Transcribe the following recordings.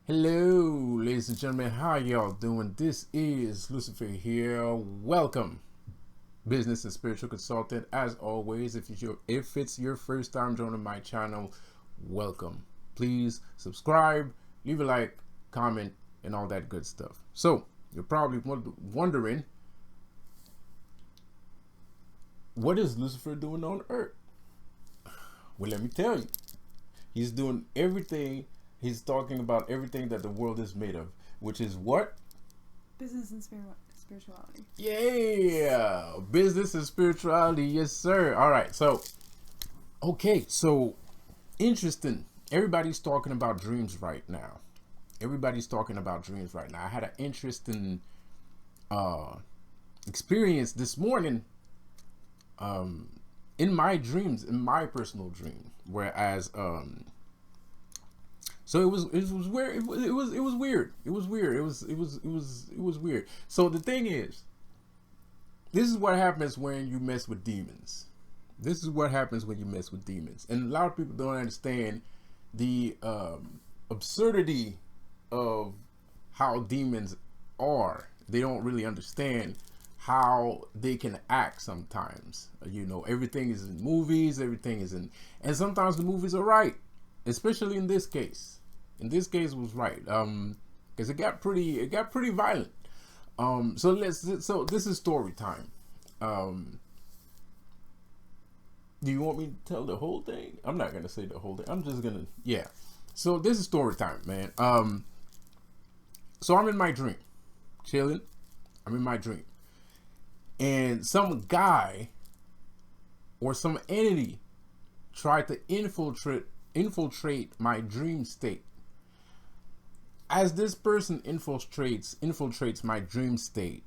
Hello, ladies and gentlemen. How y'all doing? This is Lucifer here. Welcome, business and spiritual consultant. As always, if it's your first time joining my channel, welcome. Please subscribe, leave a like, comment, and all that good stuff. So you're probably wondering, what is Lucifer doing on Earth? Well, let me tell you, he's doing everything. He's talking about everything that the world is made of, which is what? Business and spirituality. Yeah, business and spirituality. Yes, sir. All right. So, interesting. Everybody's talking about dreams right now. I had an interesting experience this morning in my dreams, in my personal dream, whereas so it was weird. It was weird. It was weird. So the thing is, this is what happens when you mess with demons. And a lot of people don't understand the absurdity of how demons are. They don't really understand how they can act sometimes. Everything is in movies, and sometimes the movies are right. Especially in this case. It was right. Because it got pretty violent. So this is story time. Do you want me to tell the whole thing? I'm not gonna say the whole thing. I'm just gonna So this is story time, man. So I'm in my dream. Chilling. I'm in my dream. And some guy or some entity tried to infiltrate my dream state. As this person infiltrates my dream state,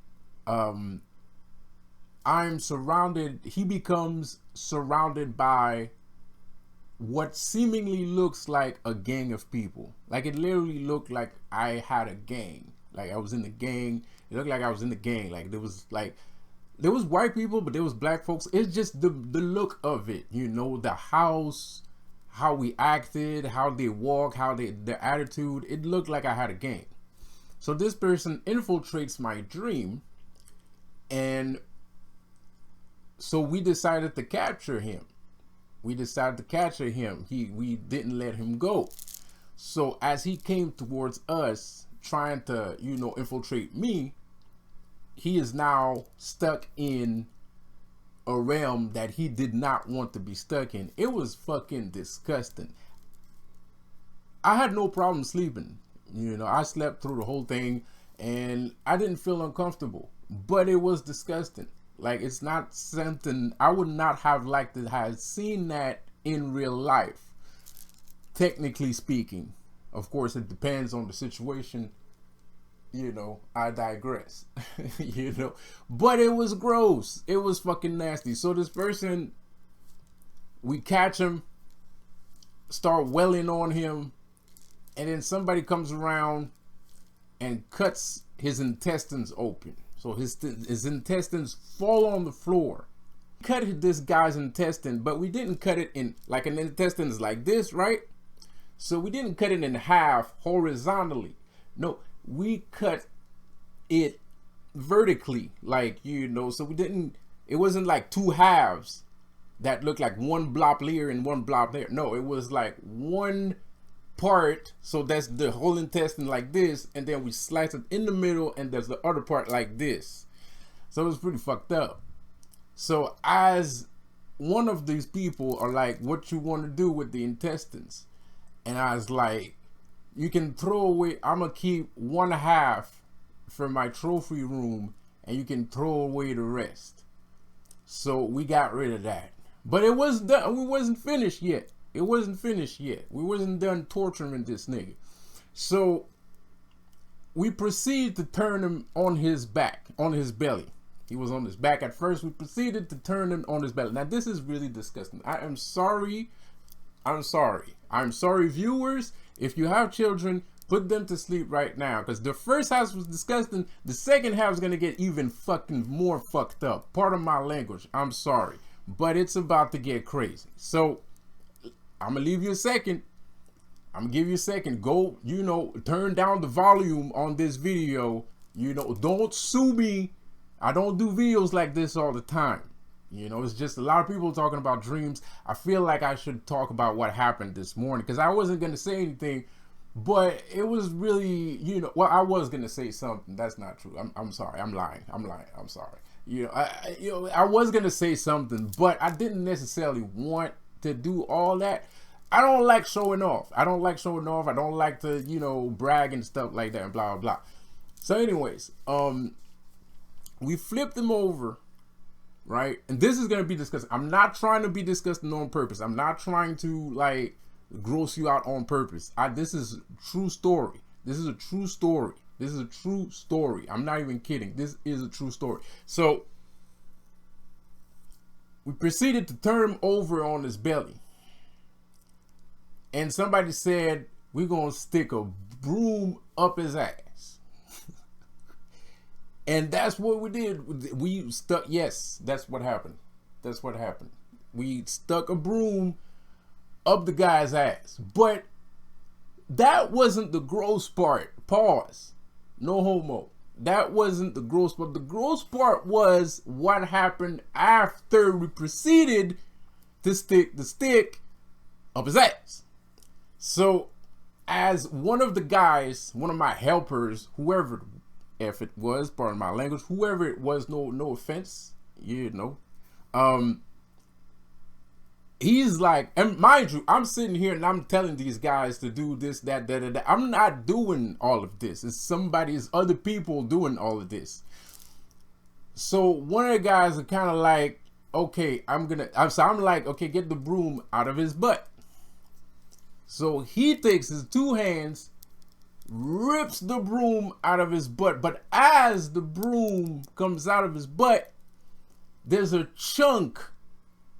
he becomes surrounded by what seemingly looks like a gang of people. Like, it literally looked like I had a gang. Like, I was in the gang. It looked like I was in the gang. Like, there was white people, but there was black folks. It's just the look of it, the house, how we acted, how they walk, their attitude. It looked like I had a gang. So this person infiltrates my dream, and so we decided to capture him. We didn't let him go. So as he came towards us, trying to, infiltrate me, he is now stuck in a realm that he did not want to be stuck in. It was fucking disgusting. I had no problem sleeping. I slept through the whole thing and I didn't feel uncomfortable, but it was disgusting. Like, it's not something I would not have liked to have seen that in real life. Technically speaking, of course, it depends on the situation. I digress. But it was gross. It was fucking nasty. So this person, we catch him, start welling on him, and then somebody comes around and cuts his intestines open. So his intestines fall on the floor. Cut this guy's intestine, but we didn't cut it in like an intestine is like this, right? So we didn't cut it in half horizontally. No, we cut it vertically, like, so it wasn't like two halves that looked like one blob here and one blob there. No, it was like one part. So that's the whole intestine like this, and then we slice it in the middle, and there's the other part like this. So it was pretty fucked up. So as one of these people are like, what you want to do with the intestines? And I was like, you can throw away, I'm gonna keep one half for my trophy room, and you can throw away the rest. So we got rid of that. But it wasn't done. We wasn't finished yet. We wasn't done torturing this nigga. So we proceeded to turn him on his back, on his belly. He was on his back at first. We proceeded to turn him on his belly. Now, this is really disgusting. I'm sorry, viewers. If you have children, put them to sleep right now, because the first half was disgusting. The second half is going to get even fucking more fucked up. Pardon my language. I'm sorry. But it's about to get crazy. So I'm going to leave you a second. I'm gonna give you a second. Go, turn down the volume on this video. Don't sue me. I don't do videos like this all the time. It's just a lot of people talking about dreams. I feel like I should talk about what happened this morning because I wasn't gonna say anything, but it was really, well, I was gonna say something. That's not true. I'm sorry. I'm lying. I'm sorry. I was gonna say something, but I didn't necessarily want to do all that. I don't like showing off. I don't like to, brag and stuff like that and blah, blah, blah. So anyways, we flipped them over, right? And this is going to be disgusting. I'm not trying to be disgusting on purpose. I'm not trying to, like, gross you out on purpose. This is true story. This is a true story. This is a true story. I'm not even kidding. This is a true story. So, we proceeded to turn him over on his belly. And somebody said, we're going to stick a broom up his ass. And that's what we did. We stuck, yes, that's what happened. That's what happened. We stuck a broom up the guy's ass. But that wasn't the gross part. Pause. No homo. That wasn't the gross part. The gross part was what happened after we proceeded to stick the stick up his ass. So, as one of the guys, one of my helpers, whoever, if it was, pardon my language, whoever it was, no offense, he's like, and mind you, I'm sitting here and I'm telling these guys to do this, that. I'm not doing all of this. It's other people doing all of this. So one of the guys are kind of like, okay, I'm like, okay, get the broom out of his butt. So he takes his two hands, rips the broom out of his butt. But as the broom comes out of his butt, there's a chunk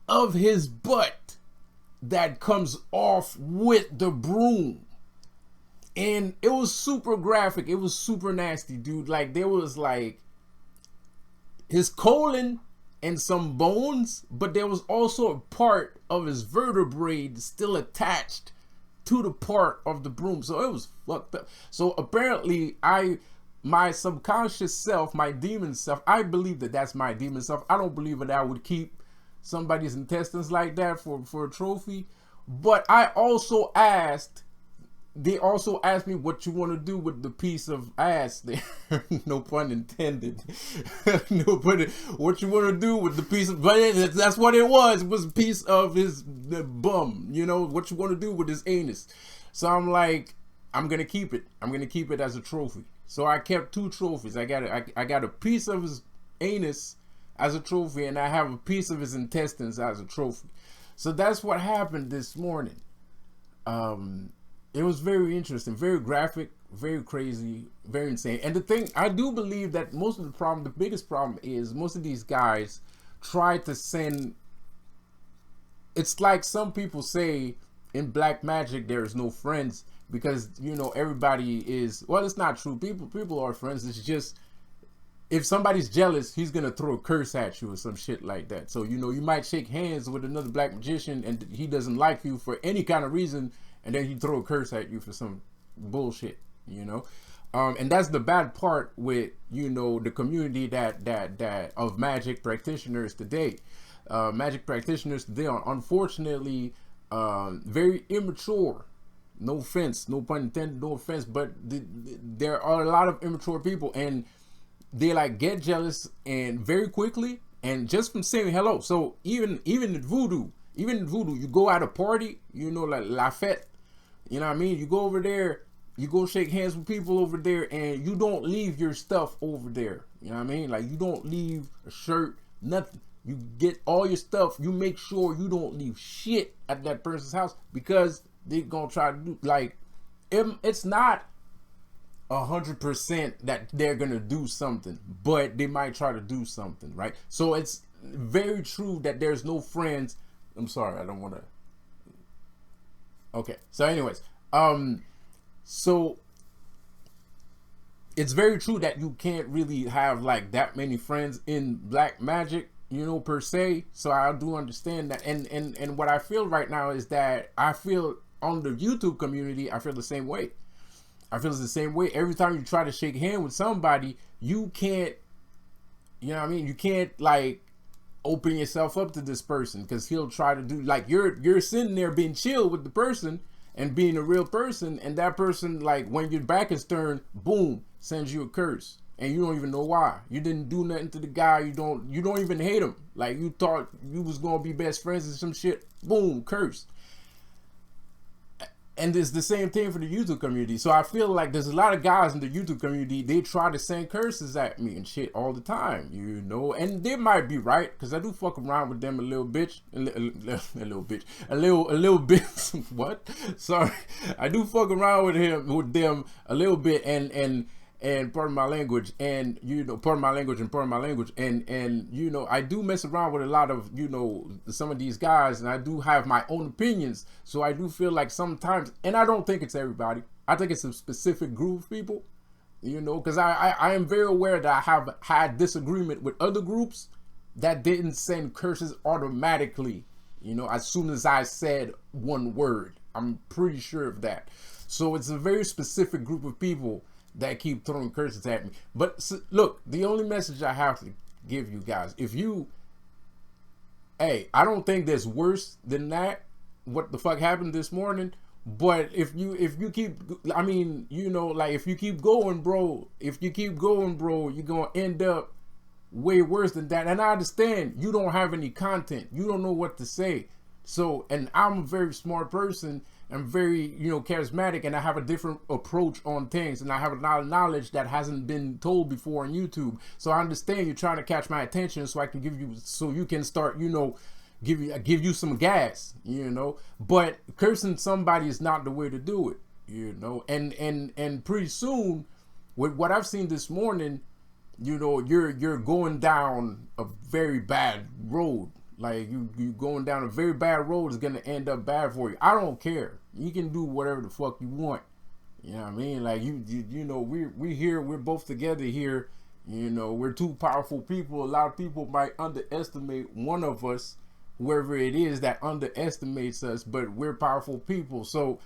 of his butt that comes off with the broom. And it was super graphic. It was super nasty, dude. Like, there was like his colon and some bones, but there was also a part of his vertebrae still attached to the part of the broom. So it was fucked up. So apparently my subconscious self, my demon self, I believe that that's my demon self. I don't believe that I would keep somebody's intestines like that for a trophy. But they also asked me what you want to do with the piece of ass there. No pun intended. What you want to do with the piece of, but that's what it was. It was a piece of his bum, what you want to do with his anus. So I'm like, I'm going to keep it. I'm going to keep it as a trophy. So I kept two trophies. I got a piece of his anus as a trophy, and I have a piece of his intestines as a trophy. So that's what happened this morning. It was very interesting, very graphic, very crazy, very insane. And the thing, I do believe that the biggest problem is most of these guys try to send, it's like some people say in black magic, there is no friends because, everybody is, well, it's not true. People are friends. It's just, if somebody's jealous, he's going to throw a curse at you or some shit like that. So, you might shake hands with another black magician and he doesn't like you for any kind of reason. And then he throw a curse at you for some bullshit, and that's the bad part with, the community that of magic practitioners today. Magic practitioners today are unfortunately very immature. No offense, no pun intended, no offense, but there are a lot of immature people, and they like get jealous and very quickly, and just from saying hello. So even in voodoo, you go at a party, like La Fête, you know what I mean? You go over there, you go shake hands with people over there, and you don't leave your stuff over there. You know what I mean? Like, you don't leave a shirt, nothing. You get all your stuff. You make sure you don't leave shit at that person's house because they're going to try to do, like, it's not 100% that they're going to do something, but they might try to do something, right? So it's very true that there's no friends. I'm sorry, I don't want to. Okay, so anyways, so it's very true that you can't really have like that many friends in black magic, per se. So I do understand that, and what I feel right now is that I feel on the YouTube community, I feel the same way. I feel it's the same way. Every time you try to shake hand with somebody, you can't, you know what I mean? You can't like open yourself up to this person because he'll try to do like you're sitting there being chill with the person and being a real person, and that person, like, when your back is turned, boom, sends you a curse. And you don't even know why. You didn't do nothing to the guy. You don't even hate him. Like, you thought you was gonna be best friends and some shit. Boom, curse. And it's the same thing for the YouTube community. So I feel like there's a lot of guys in the YouTube community, they try to send curses at me and shit all the time, you know. And they might be right, because I do fuck around with them a little bitch. A little bitch. A little bit. What? Sorry. I do fuck around with them a little bit, and pardon my language, and you know, pardon my language, and you know, I do mess around with a lot of, you know, some of these guys, and I do have my own opinions. So I do feel like sometimes, and I don't think it's everybody, I think it's a specific group of people, you know, because I am very aware that I have had disagreement with other groups that didn't send curses automatically, you know, as soon as I said one word. I'm pretty sure of that. So it's a very specific group of people that keep throwing curses at me. But look, the only message I have to give you guys, if you, hey, I don't think there's worse than that, what the fuck happened this morning. But if you keep, I mean, you know, like, if you keep going, bro, you're gonna end up way worse than that. And I understand you don't have any content, you don't know what to say. So, and I'm a very smart person, I'm very, you know, charismatic, and I have a different approach on things, and I have a lot of knowledge that hasn't been told before on YouTube. So I understand you're trying to catch my attention so I can give you, so you can start, you know, give you some gas, you know. But cursing somebody is not the way to do it, you know. And pretty soon, with what I've seen this morning, you know, you're going down a very bad road. Like, you going down a very bad road is gonna end up bad for you. I don't care. You can do whatever the fuck you want. You know what I mean? Like, you know, we're here. We're both together here. You know, we're two powerful people. A lot of people might underestimate one of us, whoever it is that underestimates us, but we're powerful people. So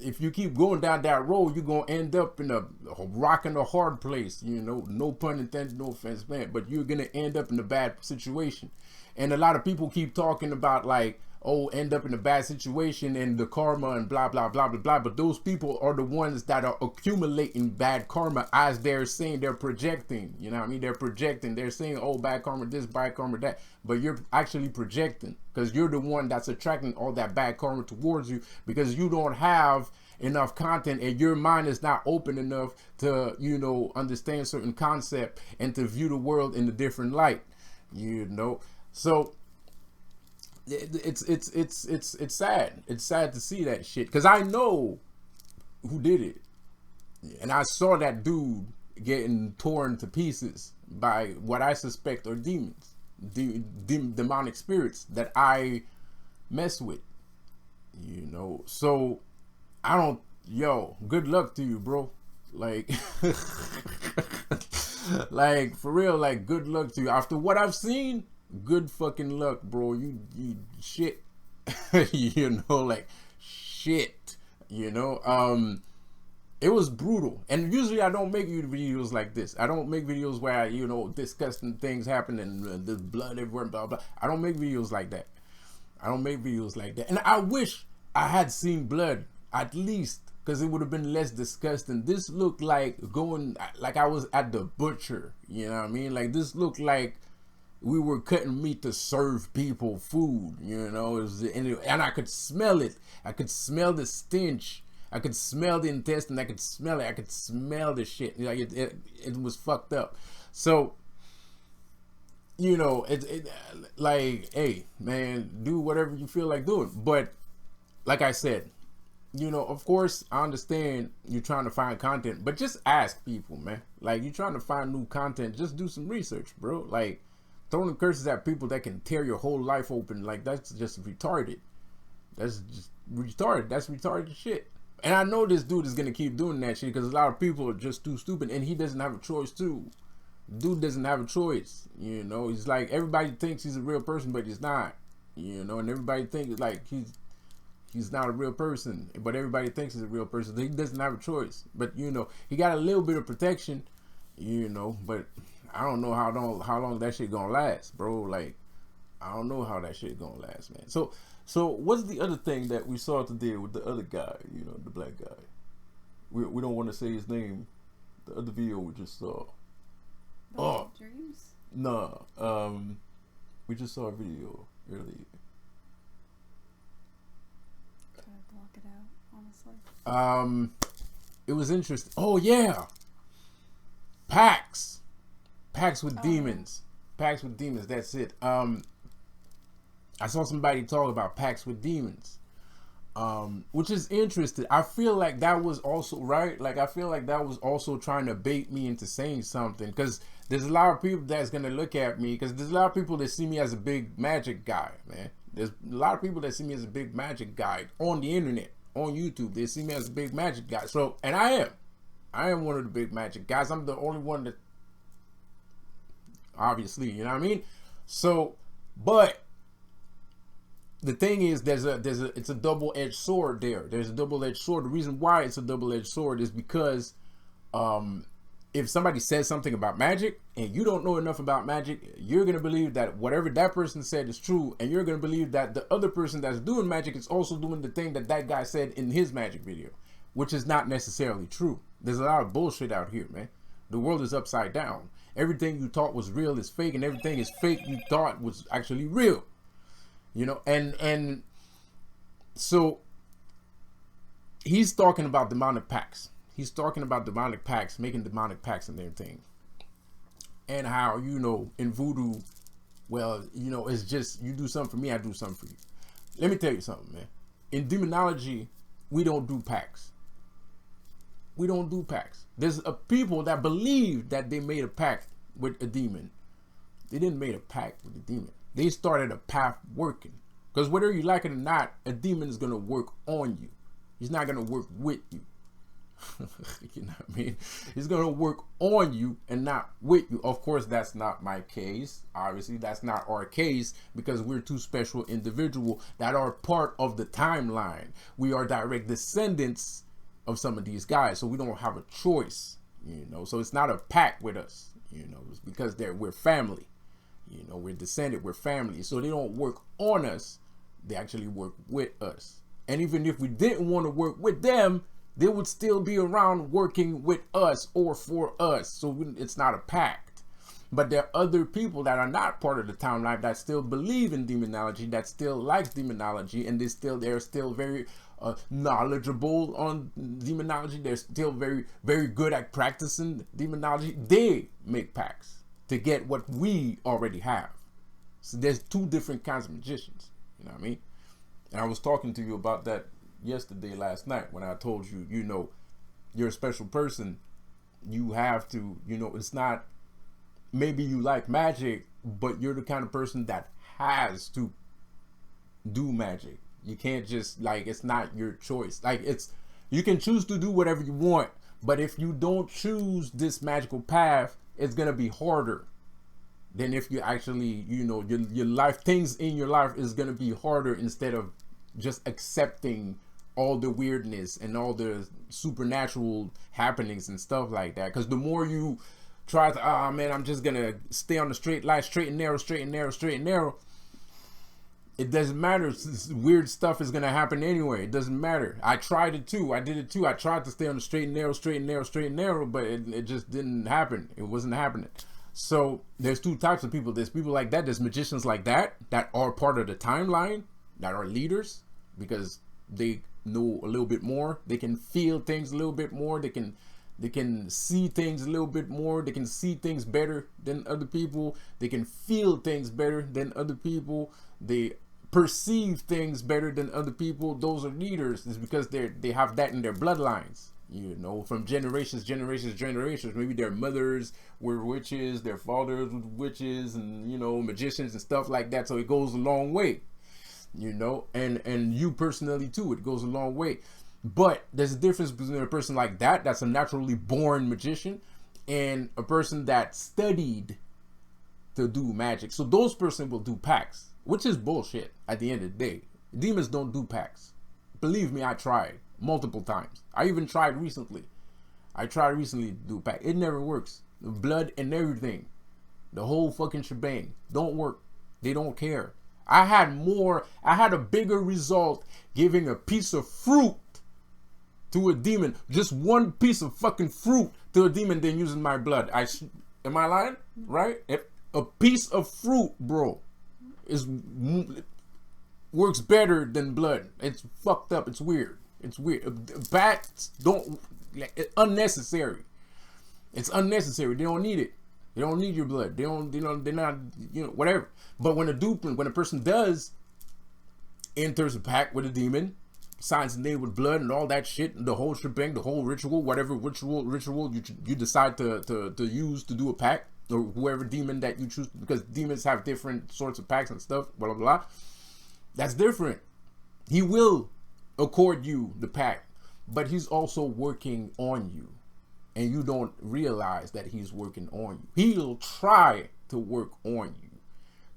if you keep going down that road, you're gonna end up in a rock and a hard place. You know, no pun intended, no offense, man. But you're gonna end up in a bad situation. And a lot of people keep talking about, like, oh, end up in a bad situation and the karma and blah, blah, blah, blah, blah. But those people are the ones that are accumulating bad karma, as they're saying, they're projecting. You know what I mean? They're projecting. They're saying, oh, bad karma this, bad karma that. But you're actually projecting, because you're the one that's attracting all that bad karma towards you, because you don't have enough content and your mind is not open enough to, you know, understand certain concept and to view the world in a different light, you know. So it's sad. It's sad to see that shit, because I know who did it, and I saw that dude getting torn to pieces by what I suspect are demons, demonic spirits that I mess with, you know. So I don't, yo, good luck to you, bro. Like, like, for real, like, good luck to you. After what I've seen, good fucking luck, bro. You shit. You know, like, shit. You know, it was brutal. And usually I don't make videos like this. I don't make videos where, you know, disgusting things happen and there's blood everywhere, blah, blah. I don't make videos like that. I don't make videos like that. And I wish I had seen blood, at least, because it would have been less disgusting. This looked like going, like I was at the butcher. You know what I mean? Like, this looked like we were cutting meat to serve people food, you know. It was, and I could smell it. I could smell the stench. I could smell the intestine. I could smell it. I could smell the shit. Like, it was fucked up. So, you know, like, hey, man, do whatever you feel like doing. But like I said, you know, of course, I understand you're trying to find content, but just ask people, man. Like, you're trying to find new content, just do some research, bro. Like, throwing curses at people that can tear your whole life open, like, that's just retarded. That's just retarded. That's retarded shit. And I know this dude is gonna keep doing that shit, because a lot of people are just too stupid, and he doesn't have a choice too. Dude doesn't have a choice, you know. He's like, everybody thinks he's a real person, but he's not, you know. And everybody thinks like He's not a real person, but everybody thinks he's a real person. He doesn't have a choice. But he got a little bit of protection, but I don't know how long that shit gonna last, bro. Like, I don't know how that shit gonna last, man. So what's the other thing that we saw today with the other guy, the black guy? We don't want to say his name. The other video we just saw. Dreams? No, we just saw a video earlier. Try to block it out, honestly. It was interesting. Oh yeah, Packs with demons. Packs with demons. That's it. I saw somebody talk about packs with demons, which is interesting. I feel like that was also right. Like, I feel like that was also trying to bait me into saying something, because there's a lot of people that's gonna look at me, because there's a lot of people that see me as a big magic guy, man. There's a lot of people that see me as a big magic guy on the internet, on YouTube. They see me as a big magic guy. So, and I am one of the big magic guys. I'm the only one that, obviously, you know what I mean? So, but the thing is, it's a double-edged sword there. There's a double-edged sword. The reason why it's a double-edged sword is because if somebody says something about magic and you don't know enough about magic, you're going to believe that whatever that person said is true, and you're going to believe that the other person that's doing magic is also doing the thing that that guy said in his magic video, which is not necessarily true. There's a lot of bullshit out here, man. The world is upside down. Everything you thought was real is fake, and everything is fake you thought was actually real. And so he's talking about demonic pacts. He's talking about demonic pacts, making demonic pacts and everything. And how, in voodoo, well, it's just, you do something for me, I do something for you. Let me tell you something, man. In demonology, we don't do pacts. We don't do pacts. There's a people that believe that they made a pact with a demon. They didn't make a pact with a demon. They started a path working. Because whether you like it or not, a demon is going to work on you. He's not going to work with you. You know what I mean? He's going to work on you and not with you. Of course, that's not my case. Obviously, that's not our case, because we're two special individuals that are part of the timeline. We are direct descendants of some of these guys. So we don't have a choice, So it's not a pact with us, It's because we're family. We're descended, we're family. So they don't work on us. They actually work with us. And even if we didn't want to work with them, they would still be around working with us or for us. So it's not a pact. But there are other people that are not part of the timeline that still believe in demonology, that still like demonology, and they're still very knowledgeable on demonology. They're still very, very good at practicing demonology. They make pacts to get what we already have. So there's two different kinds of magicians. You know what I mean? And I was talking to you about that last night, when I told you, you're a special person. You have to, it's not, maybe you like magic, but you're the kind of person that has to do magic. You can't just, it's not your choice. You can choose to do whatever you want, but if you don't choose this magical path, it's gonna be harder than if you actually, your life, things in your life is gonna be harder, instead of just accepting all the weirdness and all the supernatural happenings and stuff like that. Because the more you try to, I'm just gonna stay on the straight line, straight and narrow, straight and narrow, straight and narrow, it doesn't matter. Weird stuff is gonna happen anyway. It doesn't matter. I tried it too. I did it too. I tried to stay on the straight and narrow, straight and narrow, straight and narrow, but it just didn't happen. It wasn't happening. So there's two types of people. There's people like that. There's magicians like that are part of the timeline, that are leaders, because they know a little bit more. They can feel things a little bit more. They can see things a little bit more. They can see things better than other people. They can feel things better than other people. They perceive things better than other people. Those are leaders. It's because they have that in their bloodlines, from generations. Maybe their mothers were witches, their fathers were witches, and magicians and stuff like that. So it goes a long way, and you personally too, it goes a long way. But there's a difference between a person like that's a naturally born magician, and a person that studied to do magic. So those person will do pacts, which is bullshit at the end of the day. Demons don't do pacts. Believe me, I tried multiple times. I even tried recently. To do a pack. It never works. The blood and everything, the whole fucking shebang, don't work. They don't care. I had a bigger result giving a piece of fruit to a demon, just one piece of fucking fruit to a demon than using my blood. Am I lying? Right? A piece of fruit, bro, works better than blood. It's fucked up. It's weird. Bats don't, unnecessary. It's unnecessary. They don't need it. They don't need your blood. They're not, whatever. But when a person does enters a pact with a demon, signs the name with blood and all that shit, the whole shebang, the whole ritual, whatever ritual you decide to use to do a pact, or whoever demon that you choose, because demons have different sorts of pacts and stuff, blah, blah, blah. That's different. He will accord you the pact, but he's also working on you, and you don't realize that he's working on you. He'll try to work on you,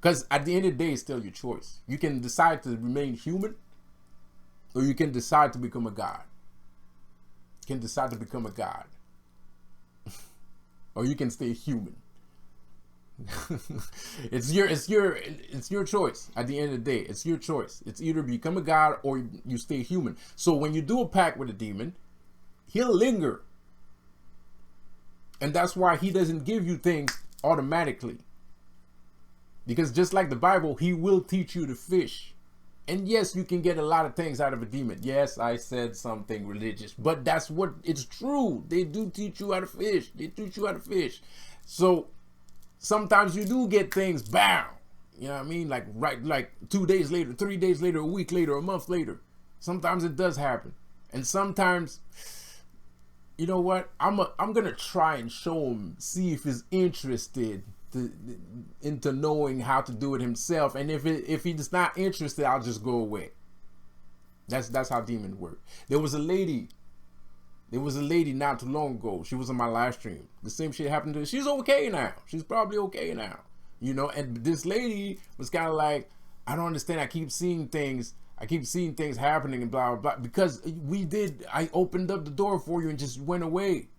because at the end of the day, it's still your choice. You can decide to remain human, or you can decide to become a god. You can decide to become a god, or you can stay human. It's your choice. At the end of the day, it's your choice. It's either become a god or you stay human. So when you do a pact with a demon, he'll linger, and that's why he doesn't give you things automatically, because just like the Bible, he will teach you to fish. And yes, you can get a lot of things out of a demon. Yes, I said something religious, but that's what, it's true. They do teach you how to fish. So sometimes you do get things, bam. You know what I mean? Like 2 days later, 3 days later, a week later, a month later. Sometimes it does happen. And sometimes, you know what? I'm gonna try and show him, see if he's interested into knowing how to do it himself. And if he's not interested, I'll just go away. That's how demons work. There was a lady not too long ago. She was on my live stream. The same shit happened to her. She's okay now. She's probably okay now. And this lady was kind of like, I don't understand. I keep seeing things happening and blah, blah, blah. Because I opened up the door for you and just went away.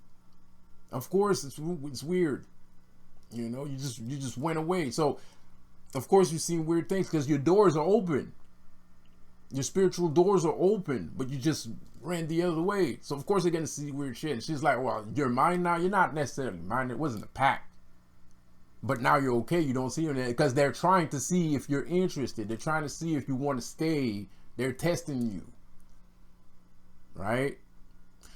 Of course, it's weird. You just went away. So, of course, you've seen weird things because your doors are open. Your spiritual doors are open, but you just ran the other way. So, of course, they're going to see weird shit. And she's like, well, you're mine now. You're not necessarily mine. It wasn't a pact. But now you're okay. You don't see them because they're trying to see if you're interested. They're trying to see if you want to stay. They're testing you. Right?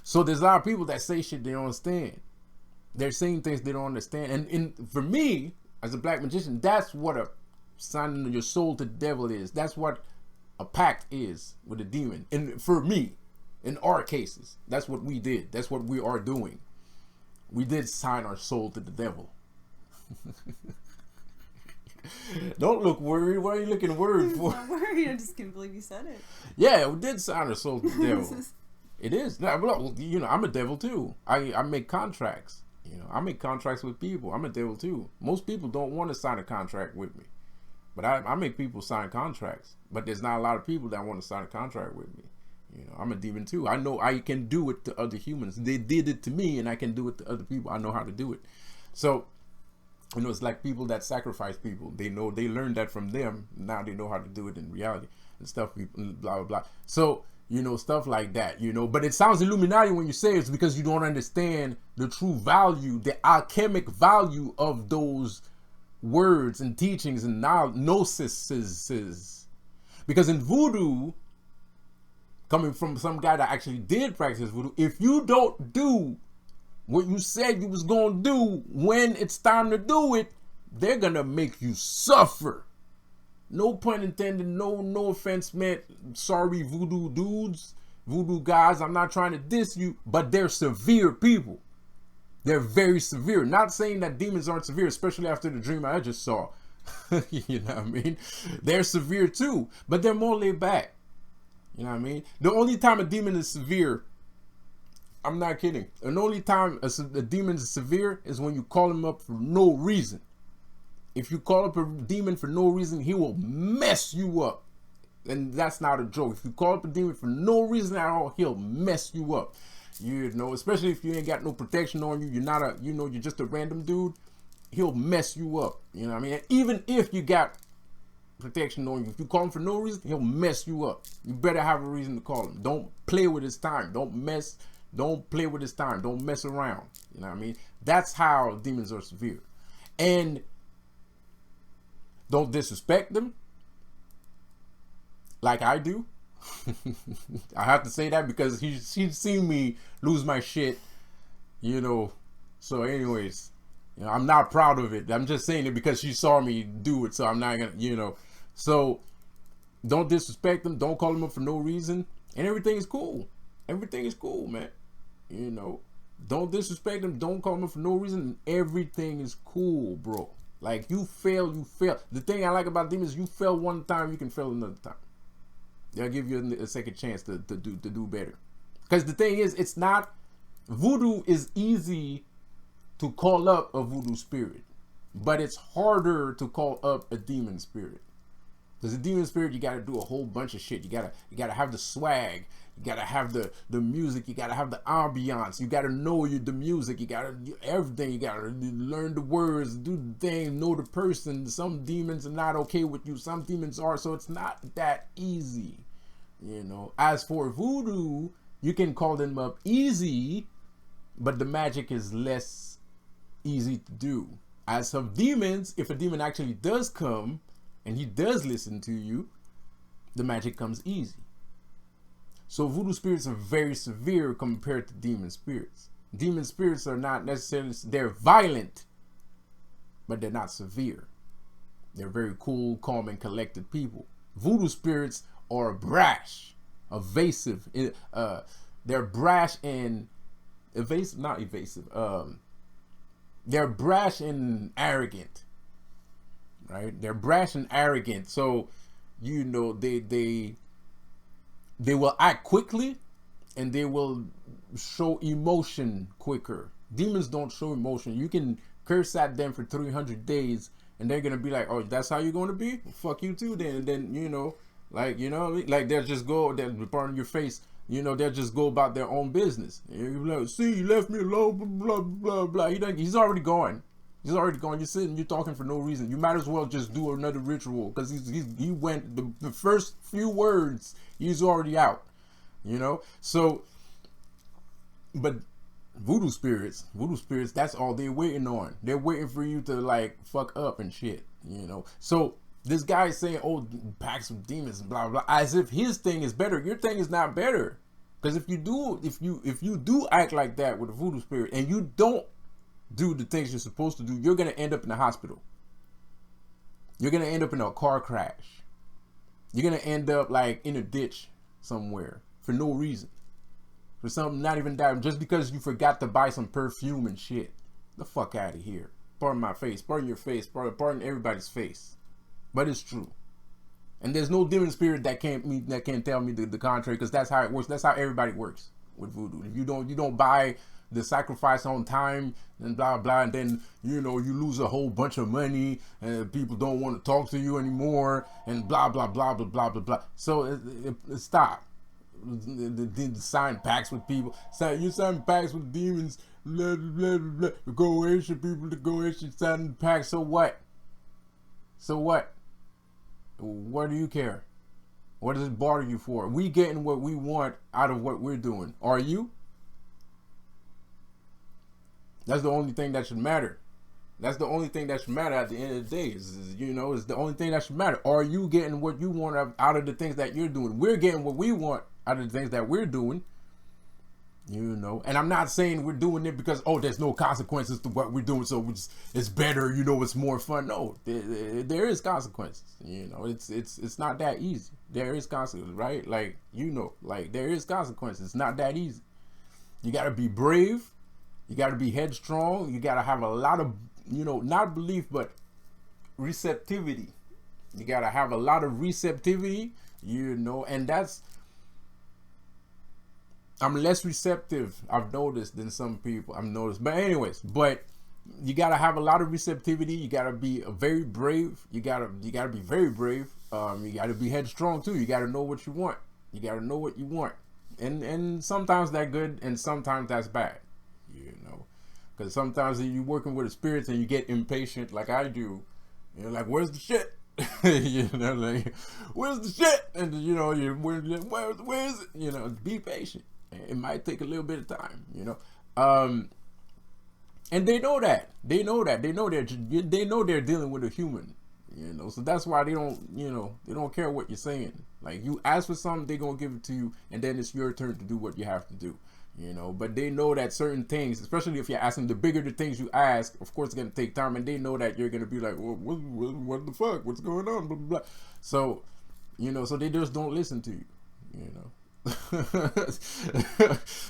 So, there's a lot of people that say shit they don't understand. They're saying things they don't understand. And for me, as a black magician, that's what a signing your soul to the devil is. That's what a pact is with a demon. And for me, in our cases, that's what we did. That's what we are doing. We did sign our soul to the devil. Don't look worried. Why are you looking worried for? I'm not worried. I just can't believe you said it. Yeah, we did sign our soul to the devil. It is. Now, I'm a devil too. I make contracts. I make contracts with people. I'm a devil too. Most people don't want to sign a contract with me, but I make people sign contracts. But there's not a lot of people that want to sign a contract with me. I'm a demon too. I know I can do it to other humans. They did it to me, and I can do it to other people. I know how to do it. So, it's like people that sacrifice people. They learned that from them. Now they know how to do it in reality and stuff. Blah blah blah. So. Stuff like that, but it sounds Illuminati when you say it's because you don't understand the true value, the alchemic value of those words and teachings and gnosis. Because in voodoo, coming from some guy that actually did practice voodoo, if you don't do what you said you was going to do when it's time to do it, they're going to make you suffer. No pun intended, no offense meant. Sorry, voodoo dudes, voodoo guys. I'm not trying to diss you, but they're severe people. They're very severe. Not saying that demons aren't severe, especially after the dream I just saw. You know what I mean? They're severe too, but they're more laid back. You know what I mean? The only time a demon is severe, I'm not kidding. The only time a demon is severe is when you call him up for no reason. If you call up a demon for no reason, he will mess you up. And that's not a joke. If you call up a demon for no reason at all, he'll mess you up. You know, especially if you ain't got no protection on you, you're not a, you know, you're just a random dude, he'll mess you up. You know what I mean? And even if you got protection on you, if you call him for no reason, he'll mess you up. You better have a reason to call him. Don't play with his time. Don't play with his time. Don't mess around. You know what I mean? That's how demons are severe. And don't disrespect them like I do. I have to say that because she's seen me lose my shit, you know. So anyways, you know, I'm not proud of it. I'm just saying it because she saw me do it, so I'm not gonna, you know. So don't disrespect them. Don't call them up for no reason, and everything is cool. Everything is cool, man. You know, don't disrespect them. Don't call them up for no reason, and everything is cool, bro. Like, you fail, you fail. The thing I like about demons, you fail one time, you can fail another time. They'll give you a second chance to do better. Because the thing is, it's not, voodoo is easy to call up a voodoo spirit, but it's harder to call up a demon spirit. Because a demon spirit, you got to do a whole bunch of shit. You gotta have the swag. You gotta have the music. You gotta have the ambiance. You gotta know the music. You gotta do everything. You gotta learn the words, do the thing, know the person. Some demons are not okay with you. Some demons are. So it's not that easy, you know. As for voodoo, you can call them up easy, but the magic is less easy to do. As for demons, if a demon actually does come and he does listen to you, the magic comes easy. So voodoo spirits are very severe compared to demon spirits. Demon spirits are not necessarily, they're violent, but they're not severe. They're very cool, calm, and collected people. Voodoo spirits are brash, evasive. They're brash and evasive, not evasive. They're brash and arrogant, right? They're brash and arrogant. So, you know, they will act quickly and they will show emotion quicker. Demons don't show emotion. You can curse at them for 300 days and they're going to be like, oh, that's how you're going to be? Well, fuck you too then. And then, you know, like, you know, like they'll just go, they'll pardon your face, you know, they'll just go about their own business. You're like, see, you left me alone, blah, blah, blah. He's already gone. He's already gone. You're sitting, you're talking for no reason. You might as well just do another ritual because he went, the first few words, he's already out, you know? So, but voodoo spirits, that's all they're waiting on. They're waiting for you to like fuck up and shit, you know? So this guy is saying, oh, packs of demons, blah, blah, as if his thing is better. Your thing is not better. Because if you do act like that with a voodoo spirit and you don't do the things you're supposed to do, you're going to end up in the hospital. You're going to end up in a car crash. You're going to end up like in a ditch somewhere for no reason. For something not even that, just because you forgot to buy some perfume and shit. The fuck out of here. Pardon my face, pardon your face, pardon everybody's face. But it's true. And there's no demon spirit that can't tell me the contrary, because that's how it works. That's how everybody works with voodoo. If you don't buy the sacrifice on time and blah blah, and then you know you lose a whole bunch of money and people don't want to talk to you anymore and blah blah blah blah blah blah blah. So stop. Sign pacts with people. You sign pacts with demons. Blah blah blah. Goetian people to Goetian sign pacts. So what? So what? What do you care? What does it bother you for? We getting what we want out of what we're doing. Are you? That's the only thing that should matter. That's the only thing that should matter at the end of the day. Is the only thing that should matter. Are you getting what you want out of the things that you're doing? We're getting what we want out of the things that we're doing. You know, and I'm not saying we're doing it because, oh, there's no consequences to what we're doing, so it's better, you know, it's more fun. No, there is consequences. You know, it's not that easy. There is consequences, right? Like, you know, like there is consequences. It's not that easy. You got to be brave. You got to be headstrong. You got to have a lot of, you know, not belief, but receptivity. You got to have a lot of receptivity, you know, and that's, I'm less receptive, I've noticed, than some people. But anyways, but you gotta have a lot of receptivity. You gotta be very brave. You gotta be very brave. You got to be headstrong too. You got to know what you want. You got to know what you want, and sometimes that's good, and sometimes that's bad. You know, because sometimes you're working with the spirits and you get impatient, like I do. You're like, "Where's the shit?" You know, like, "Where's the shit?" And you know, where is it? You know, be patient. It might take a little bit of time. You know, and they know that. They know that. They know they're dealing with a human. You know, so that's why they don't care what you're saying. Like, you ask for something, they're gonna give it to you, and then it's your turn to do what you have to do. You know, but they know that certain things, especially if you're asking, the bigger the things you ask, of course it's gonna take time, and they know that you're gonna be like, well, what the fuck, what's going on, blah, blah, blah. So, you know, so they just don't listen to you. You know.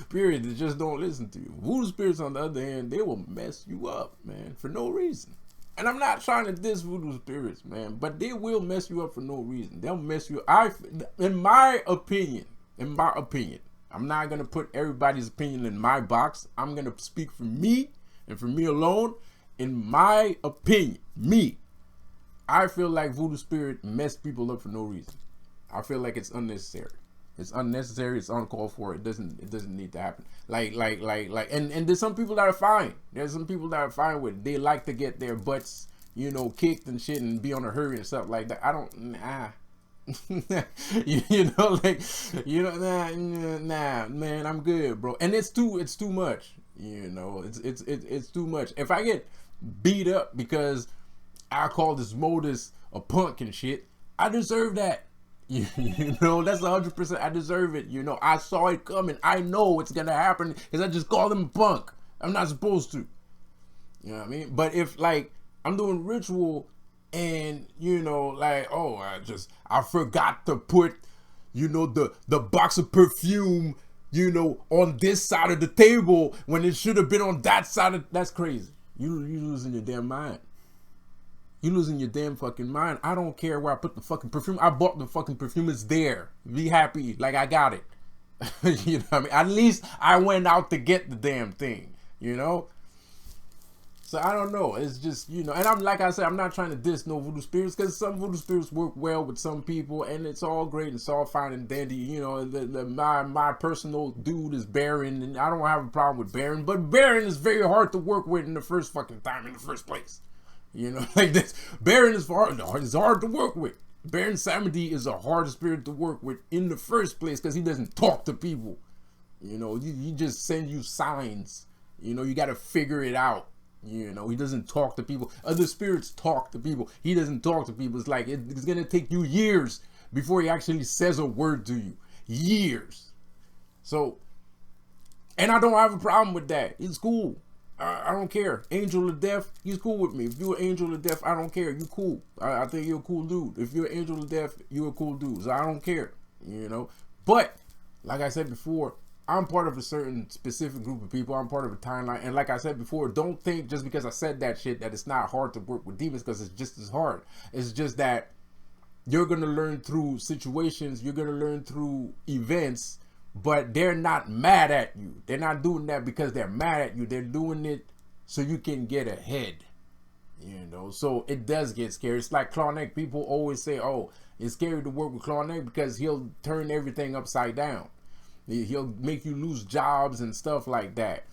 Period. They just don't listen to you. Voodoo spirits, on the other hand, they will mess you up, man, for no reason. And I'm not trying to diss voodoo spirits, man, but they will mess you up for no reason. They'll mess you up. In my opinion, I'm not going to put everybody's opinion in my box. I'm going to speak for me and for me alone. In my opinion, I feel like voodoo spirit mess people up for no reason. I feel like it's unnecessary. It's unnecessary. It's uncalled for. It doesn't need to happen. And there's some people that are fine. There's some people that are fine with it. They like to get their butts, you know, kicked and shit, and be on a hurry and stuff like that. I don't, you know, like, you know, nah, man, I'm good, bro. And it's too much. You know, it's too much. If I get beat up because I call this modus a punk and shit, I deserve that. You know, that's 100%. I deserve it. You know, I saw it coming. I know it's gonna happen because I just called him a punk. I'm not supposed to. You know what I mean? But if, like, I'm doing ritual and, you know, like, oh, I forgot to put, you know, the box of perfume, you know, on this side of the table when it should have been on that side that's crazy. You losing your damn mind. You losing your damn fucking mind. I don't care where I put the fucking perfume. I bought the fucking perfume. It's there. Be happy. Like, I got it. You know what I mean? At least I went out to get the damn thing. You know? So I don't know. It's just, you know, and I'm, like I said, I'm not trying to diss no voodoo spirits, because some voodoo spirits work well with some people, and it's all great. It's all fine and dandy. You know, my personal dude is Baron, and I don't have a problem with Baron, but Baron is very hard to work with in the first fucking time, in the first place. You know, like this. Baron is hard to work with. Baron Samedi is a hard spirit to work with in the first place, because he doesn't talk to people. You know, he just send you signs. You know, you got to figure it out. You know, he doesn't talk to people. Other spirits talk to people. He doesn't talk to people. It's like, it's going to take you years before he actually says a word to you. Years. So, and I don't have a problem with that. It's cool. I don't care. Angel of Death, he's cool with me. If you're an Angel of Death, I don't care. You cool. I think you're a cool dude. If you're an Angel of Death, you're a cool dude. So I don't care. You know. But, like I said before, I'm part of a certain specific group of people. I'm part of a timeline. And like I said before, don't think just because I said that shit that it's not hard to work with demons, because it's just as hard. It's just that you're going to learn through situations. You're going to learn through events. But they're not mad at you. They're not doing that because they're mad at you. They're doing it so you can get ahead. You know, so it does get scary. It's like Clark. People always say, oh, it's scary to work with Clark because he'll turn everything upside down. He'll make you lose jobs and stuff like that.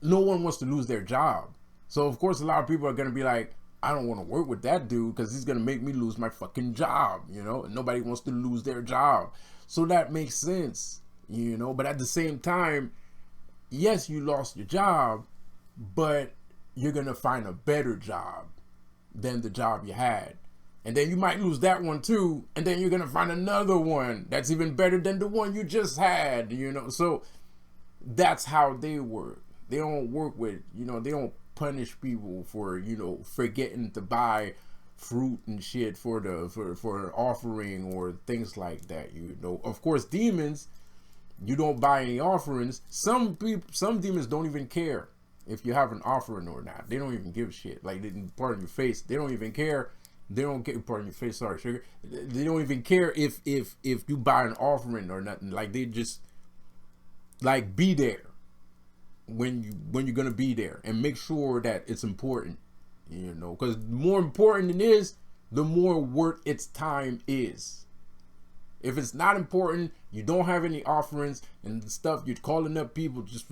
No one wants to lose their job. So, of course, a lot of people are going to be like, I don't want to work with that dude because he's going to make me lose my fucking job. You know, and nobody wants to lose their job. So that makes sense. You know, but at the same time, yes, you lost your job, but you're going to find a better job than the job you had. And then you might lose that one too. And then you're going to find another one that's even better than the one you just had, you know. So that's how they work. They don't work with, you know, they don't punish people for, you know, forgetting to buy fruit and shit for an offering or things like that, you know. Of course, demons, you don't buy any offerings. Some demons don't even care if you have an offering or not. They don't even give a shit. Like, pardon your face, they don't even care. They don't get, pardon your face, sorry, sugar. They don't even care if you buy an offering or nothing. Like, they just, like, be there when you're gonna be there, and make sure that it's important, you know. Because more important than is, the more worth its time is. If it's not important, you don't have any offerings and stuff, you're calling up people just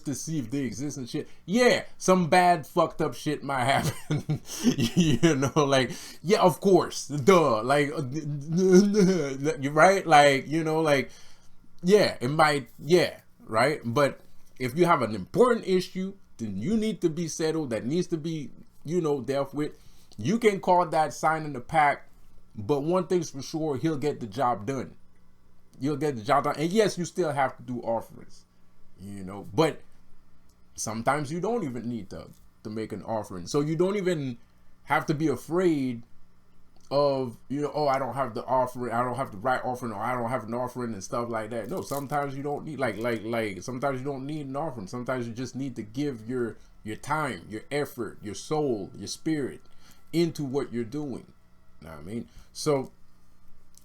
to see if they exist and shit. Yeah, some bad fucked up shit might happen. You know, like, yeah, of course, duh, like, you're right, like, you know, like, yeah, it might, yeah, right. But if you have an important issue, then you need to be settled, that needs to be, you know, dealt with. You can call that signing the pact. But one thing's for sure, he'll get the job done. You'll get the job done. And yes, you still have to do offerings, you know. But sometimes you don't even need to make an offering. So you don't even have to be afraid of, you know, oh, I don't have the offering, I don't have the right offering, or I don't have an offering and stuff like that. No, sometimes you don't need, like sometimes you don't need an offering. Sometimes you just need to give your time, your effort, your soul, your spirit into what you're doing. You know what I mean? So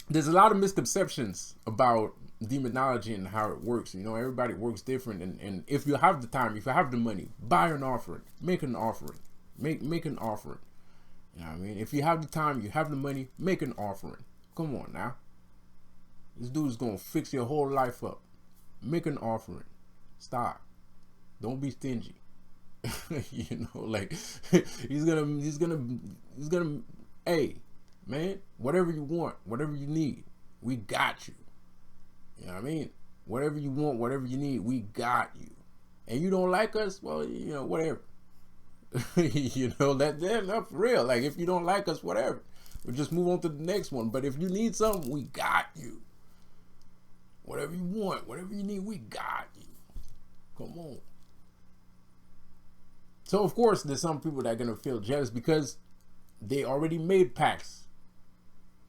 there's a lot of misconceptions about demonology and how it works. You know, everybody works different. And if you have the time, if you have the money, buy an offering, make an offering, make an offering. You know what I mean? If you have the time, you have the money, make an offering. Come on now. This dude is going to fix your whole life up. Make an offering. Stop. Don't be stingy. You know, like, he's gonna, hey, man, whatever you want, whatever you need, we got you. You know what I mean? Whatever you want, whatever you need, we got you. And you don't like us, well, you know, whatever. You know, that's for real. Like, if you don't like us, whatever. We'll just move on to the next one. But if you need something, we got you. Whatever you want, whatever you need, we got you. Come on. So, of course, there's some people that are going to feel jealous because they already made pacts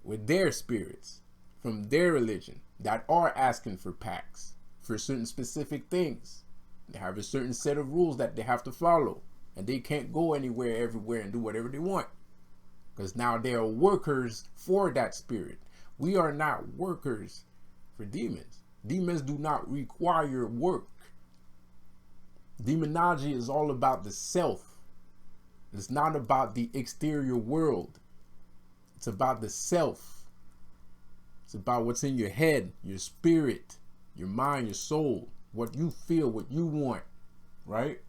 with their spirits from their religion that are asking for pacts for certain specific things. They have a certain set of rules that they have to follow, and they can't go anywhere, everywhere, and do whatever they want, because now they are workers for that spirit. We are not workers for demons. Demons do not require work. Demonology is all about the self. It's not about the exterior world. It's about the self. It's about what's in your head, your spirit, your mind, your soul, what you feel, what you want, right?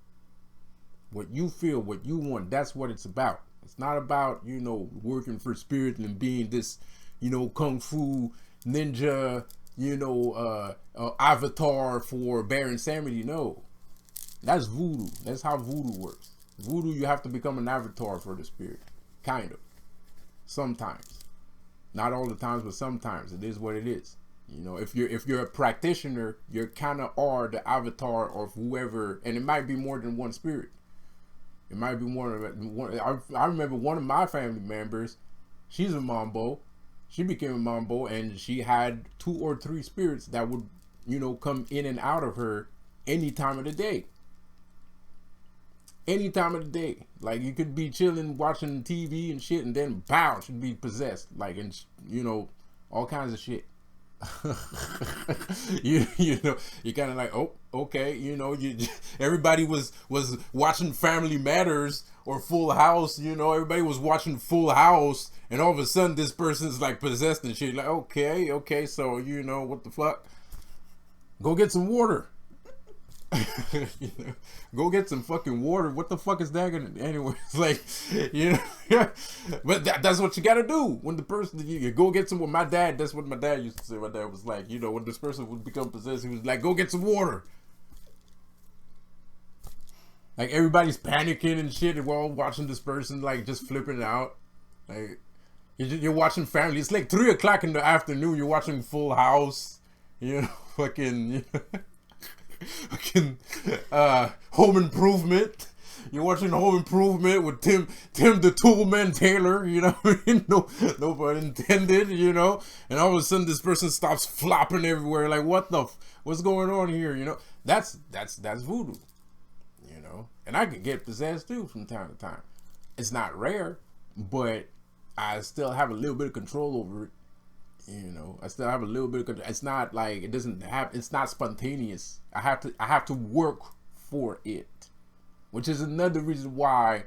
What you feel, what you want, that's what it's about. It's not about, you know, working for spirit and being this, you know, kung fu ninja, you know, avatar for Baron Samedi. No, that's voodoo. That's how voodoo works. Voodoo, you have to become an avatar for the spirit, kind of. Sometimes, not all the times, but sometimes it is what it is. You know, if you're a practitioner, you kind of are the avatar of whoever, and it might be more than one spirit. It might be more than one. I remember one of my family members. She's a Mambo. She became a Mambo, and she had 2 or 3 spirits that would, you know, come in and out of her any time of the day. Any time of the day. Like, you could be chilling, watching TV and shit, and then, bow, she'd be possessed. Like, and, you know, all kinds of shit. you know, you kind of like, oh, okay, you know, everybody was watching Family Matters or Full House, you know, everybody was watching Full House, and all of a sudden this person's like possessed and shit. Like, okay, so, you know, what the fuck? Go get some water. You know, go get some fucking water. What the fuck is that gonna, anyway? It's like, you know, but that's what you gotta do when the person, you go get some. My dad, that's what my dad used to say. My dad was like, you know, when this person would become possessed, he was like, go get some water. Like, everybody's panicking and shit, and we're all watching this person like just flipping out. Like, you're watching Family. It's like 3 o'clock in the afternoon. You're watching Full House. You know, fucking. You know, fucking Home Improvement. You're watching Home Improvement with Tim the Toolman Taylor, you know what I mean? No pun intended, you know? And all of a sudden this person stops flopping everywhere. Like, what's going on here, you know? That's voodoo, you know? And I can get possessed too from time to time. It's not rare, but I still have a little bit of control over it. You know, I still have a little bit of, it's not like, it's not spontaneous. I have to work for it, which is another reason why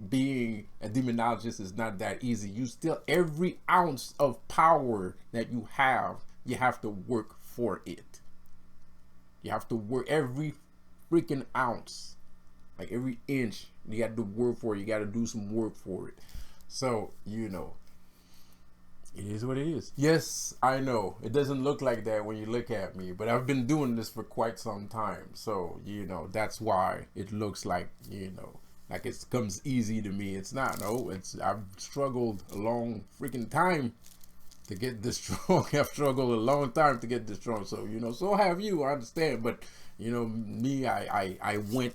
being a demonologist is not that easy. You still, every ounce of power that you have to work for it. You have to work every freaking ounce, like every inch. You got to work for it. You got to do some work for it. So, you know, it is what it is. Yes, I know. It doesn't look like that when you look at me, but I've been doing this for quite some time. So, you know, that's why it looks like, you know, like it comes easy to me. It's not. No, I've struggled a long freaking time to get this strong. I've struggled a long time to get this strong. So, you know, so have you. I understand. But, you know, me, I went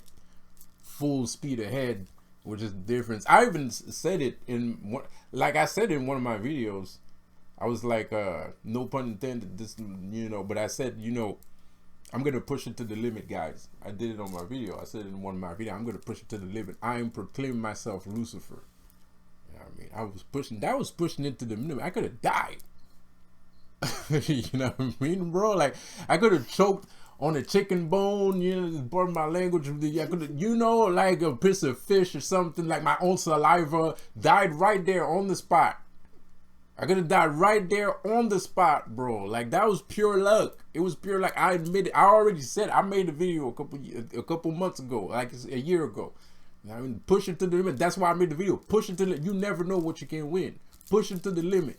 full speed ahead, which is the difference. I even said it in one, like I said in one of my videos. I was like, no pun intended, this, you know, but I said, you know, I'm going to push it to the limit, guys. I did it on my video. I said it in one of my videos. I'm going to push it to the limit. I am proclaiming myself Lucifer. You know what I mean? That was pushing it to the limit. I could have died. You know what I mean, bro? Like, I could have choked on a chicken bone, you know, pardon my language. I could have, you know, like a piece of fish or something, like my own saliva, died right there on the spot. I could have died right there on the spot, bro. Like, that was pure luck. It was pure luck. I admit it. I already said it. I made a video a couple months ago, like a year ago. I mean, push it to the limit. That's why I made the video. Push it to the limit. You never know what you can win. Push it to the limit.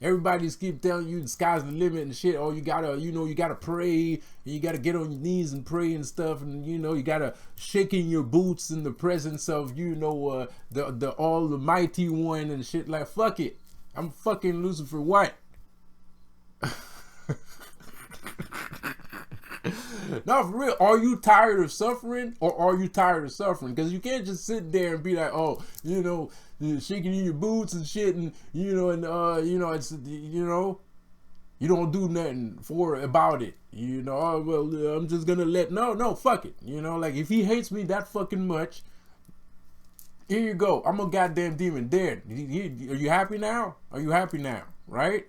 Everybody's keep telling you the sky's the limit and shit. Oh, you gotta, you know, you gotta pray. And you gotta get on your knees and pray and stuff. And, you know, you gotta shake in your boots in the presence of, you know, the almighty one and shit. Like, fuck it. I'm fucking Lucifer. What? No, for real. Are you tired of suffering, or are you tired of suffering? Because you can't just sit there and be like, oh, you know, shaking in your boots and shit, and you know, and you know, it's, you know, you don't do nothing about it. You know, oh, well, I'm just gonna no, fuck it. You know, like, if he hates me that fucking much, here you go. I'm a goddamn demon. There. Are you happy now? Are you happy now? Right?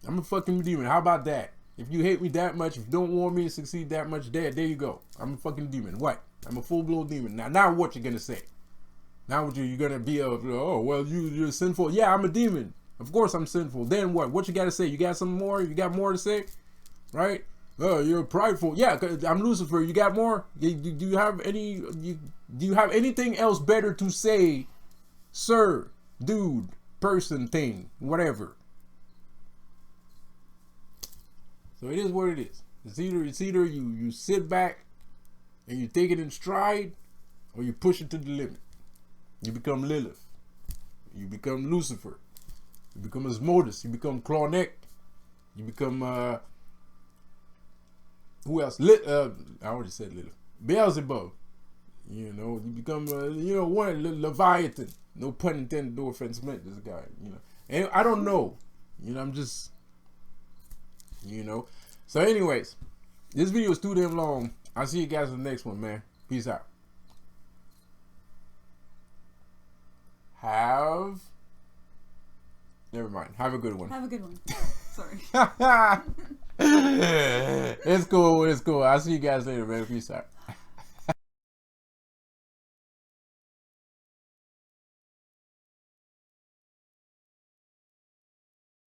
I'm a fucking demon. How about that? If you hate me that much, if you don't want me to succeed that much, there you go. I'm a fucking demon. What? I'm a full-blown demon. Now what you gonna say? Now what you're gonna be oh, well, you're sinful. Yeah, I'm a demon. Of course I'm sinful. Then what? What you gotta say? You got some more? You got more to say? Right? Oh, you're prideful. Yeah, 'cause I'm Lucifer. You got more? Do you have any? Do you have anything else better to say, sir, dude, person, thing, whatever? So it is what it is. It's either you sit back and you take it in stride, or you push it to the limit. You become Lilith. You become Lucifer. You become Asmodeus. You become Clawneck. You become who else? I already said Lilith. Beelzebub. You know, you become you know, one Leviathan. No pun intended. No offense meant. This guy. You know, and I don't know. You know, I'm just. You know. So anyways, this video is too damn long. I'll see you guys in the next one, man. Peace out. Never mind. Have a good one. Have a good one. Sorry. It's cool. It's cool. I'll see you guys later, man. Peace out.